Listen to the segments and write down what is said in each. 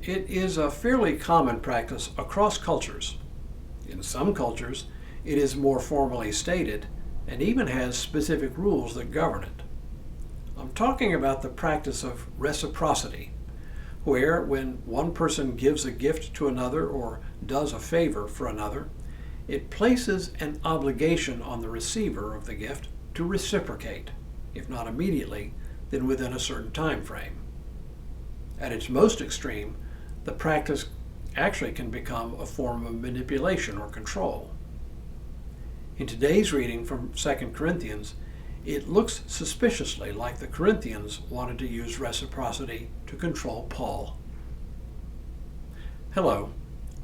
It is a fairly common practice across cultures. In some cultures, it is more formally stated and even has specific rules that govern it. I'm talking about the practice of reciprocity, where when one person gives a gift to another or does a favor for another, it places an obligation on the receiver of the gift to reciprocate, if not immediately, then within a certain time frame. At its most extreme, the practice actually can become a form of manipulation or control. In today's reading from 2 Corinthians, it looks suspiciously like the Corinthians wanted to use reciprocity to control Paul. Hello,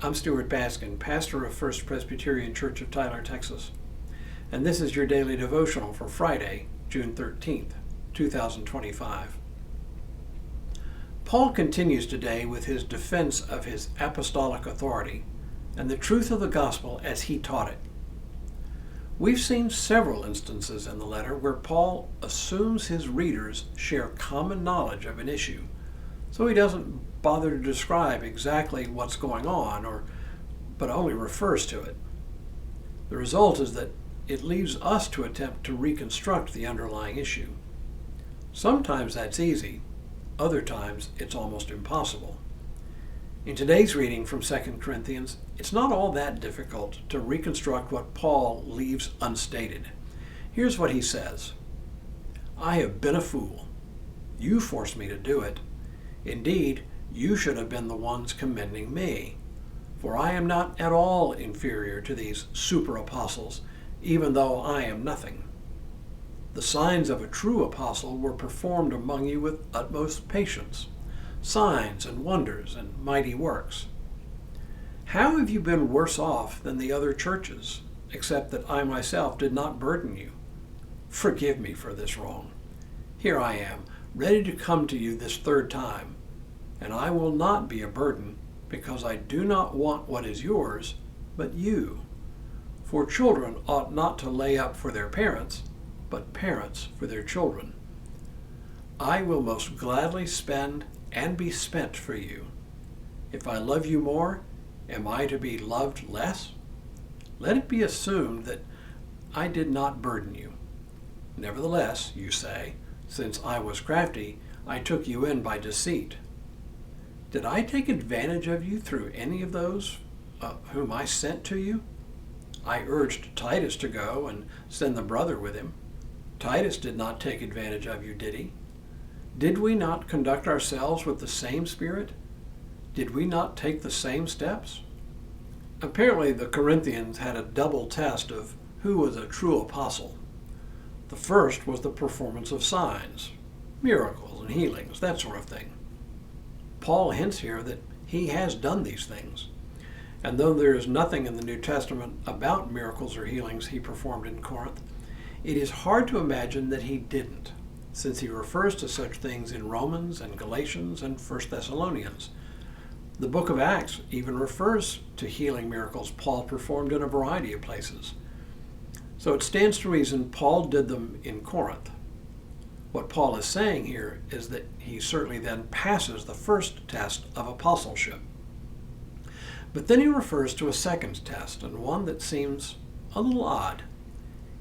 I'm Stuart Baskin, pastor of First Presbyterian Church of Tyler, Texas, and this is your daily devotional for Friday, June 13th, 2025. Paul continues today with his defense of his apostolic authority and the truth of the gospel as he taught it. We've seen several instances in the letter where Paul assumes his readers share common knowledge of an issue, so he doesn't bother to describe exactly what's going on, but only refers to it. The result is that it leaves us to attempt to reconstruct the underlying issue. Sometimes that's easy. Other times, it's almost impossible. In today's reading from 2 Corinthians, it's not all that difficult to reconstruct what Paul leaves unstated. Here's what he says. I have been a fool. You forced me to do it. Indeed, you should have been the ones commending me. For I am not at all inferior to these super apostles, even though I am nothing. The signs of a true apostle were performed among you with utmost patience, signs and wonders and mighty works. How have you been worse off than the other churches, except that I myself did not burden you? Forgive me for this wrong. Here I am, ready to come to you this third time, and I will not be a burden, because I do not want what is yours, but you. For children ought not to lay up for their parents, but parents for their children. I will most gladly spend and be spent for you. If I love you more, am I to be loved less? Let it be assumed that I did not burden you. Nevertheless, you say, since I was crafty, I took you in by deceit. Did I take advantage of you through any of those whom I sent to you? I urged Titus to go and send the brother with him. Titus did not take advantage of you, did he? Did we not conduct ourselves with the same spirit? Did we not take the same steps? Apparently, the Corinthians had a double test of who was a true apostle. The first was the performance of signs, miracles and healings, that sort of thing. Paul hints here that he has done these things. And though there is nothing in the New Testament about miracles or healings he performed in Corinth, it is hard to imagine that he didn't, since he refers to such things in Romans and Galatians and 1 Thessalonians. The book of Acts even refers to healing miracles Paul performed in a variety of places. So it stands to reason Paul did them in Corinth. What Paul is saying here is that he certainly then passes the first test of apostleship. But then he refers to a second test, and one that seems a little odd.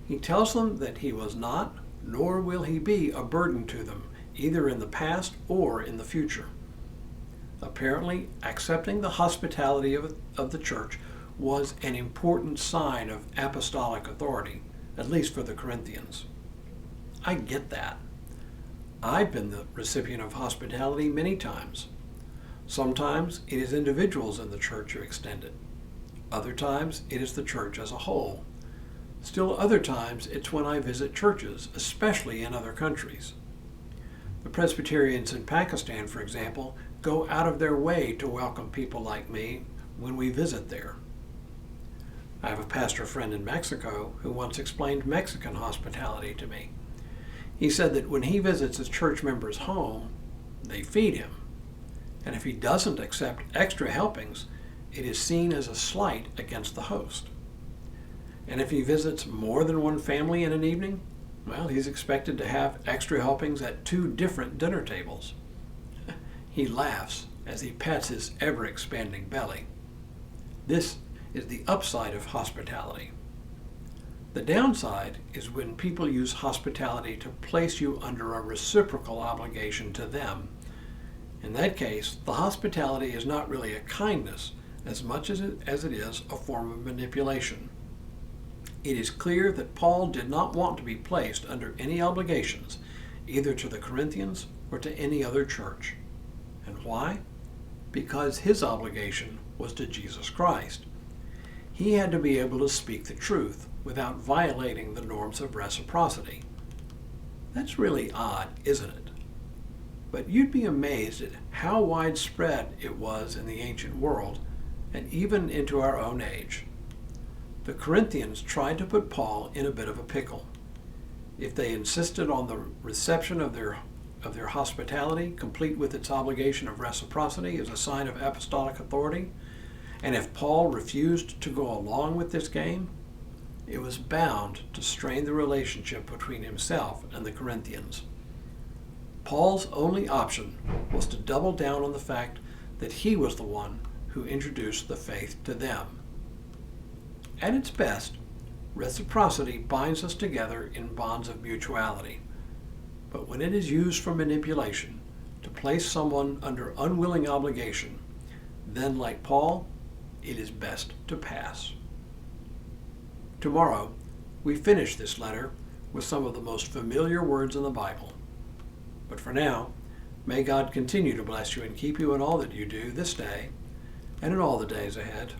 He tells them that he was not, nor will he be, a burden to them, either in the past or in the future. Apparently, accepting the hospitality of the church was an important sign of apostolic authority, at least for the Corinthians. I get that. I've been the recipient of hospitality many times. Sometimes it is individuals in the church who extend it. Other times it is the church as a whole. Still other times it's when I visit churches, especially in other countries. The Presbyterians in Pakistan, for example, go out of their way to welcome people like me when we visit there. I have a pastor friend in Mexico who once explained Mexican hospitality to me. He said that when he visits his church members' home, they feed him. And if he doesn't accept extra helpings, it is seen as a slight against the host. And if he visits more than one family in an evening, well, he's expected to have extra helpings at 2 different dinner tables. He laughs as he pats his ever-expanding belly. This is the upside of hospitality. The downside is when people use hospitality to place you under a reciprocal obligation to them. In that case, the hospitality is not really a kindness as much as it is a form of manipulation. It is clear that Paul did not want to be placed under any obligations, either to the Corinthians or to any other church. And why? Because his obligation was to Jesus Christ. He had to be able to speak the truth without violating the norms of reciprocity. That's really odd, isn't it? But you'd be amazed at how widespread it was in the ancient world and even into our own age. The Corinthians tried to put Paul in a bit of a pickle. If they insisted on the reception of their hospitality, complete with its obligation of reciprocity as a sign of apostolic authority, and if Paul refused to go along with this game, it was bound to strain the relationship between himself and the Corinthians. Paul's only option was to double down on the fact that he was the one who introduced the faith to them. At its best, reciprocity binds us together in bonds of mutuality. But when it is used for manipulation, to place someone under unwilling obligation, then, like Paul, it is best to pass. Tomorrow, we finish this letter with some of the most familiar words in the Bible. But for now, may God continue to bless you and keep you in all that you do this day and in all the days ahead.